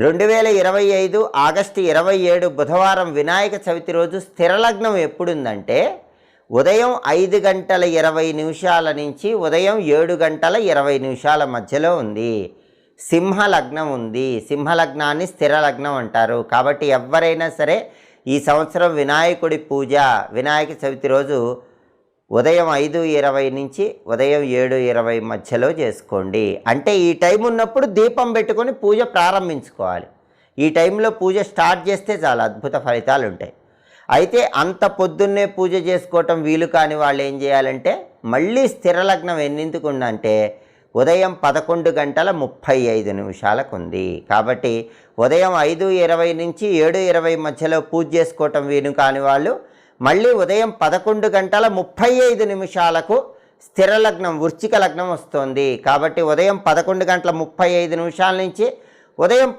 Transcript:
2025 August 27 బుధవారం వినాయక చవితి రోజు స్థిర లగ్నం ఎప్పుడుందంటే ఉదయం 5:20 నుంచి ఉదయం 7:20 మధ్యలో ఉంది. సింహ లగ్నం ఉంది. సింహ లగ్నాన్ని స్థిర లగ్నం అంటారు. కాబట్టి ఎవరైనా సరే ఈ సంవత్సరం వినాయకుడి పూజ వినాయక చవితి రోజు ఉదయం 5:20 నుంచి ఉదయం 7:20 మధ్యలో చేసుకోండి. అంటే ఈ టైం ఉన్నప్పుడు దీపం పెట్టుకొని పూజ ప్రారంభించుకోవాలి. ఈ టైంలో పూజ స్టార్ట్ చేస్తే చాలా అద్భుత ఫలితాలు ఉంటాయి. అయితే అంత పొద్దున్నే పూజ చేసుకోవటం వీలు కాని వాళ్ళు ఏం చేయాలంటే మళ్ళీ స్థిర లగ్నం ఎన్నింటికి ఉందంటే ఉదయం 11:35 ఉంది. కాబట్టి ఉదయం 5:20 నుంచి 7:20 మధ్యలో పూజ చేసుకోవటం వీలు కాని వాళ్ళు మళ్ళీ ఉదయం 11:35 స్థిర లగ్నం వృశ్చిక లగ్నం వస్తుంది. కాబట్టి ఉదయం 11:35 నుంచి ఉదయం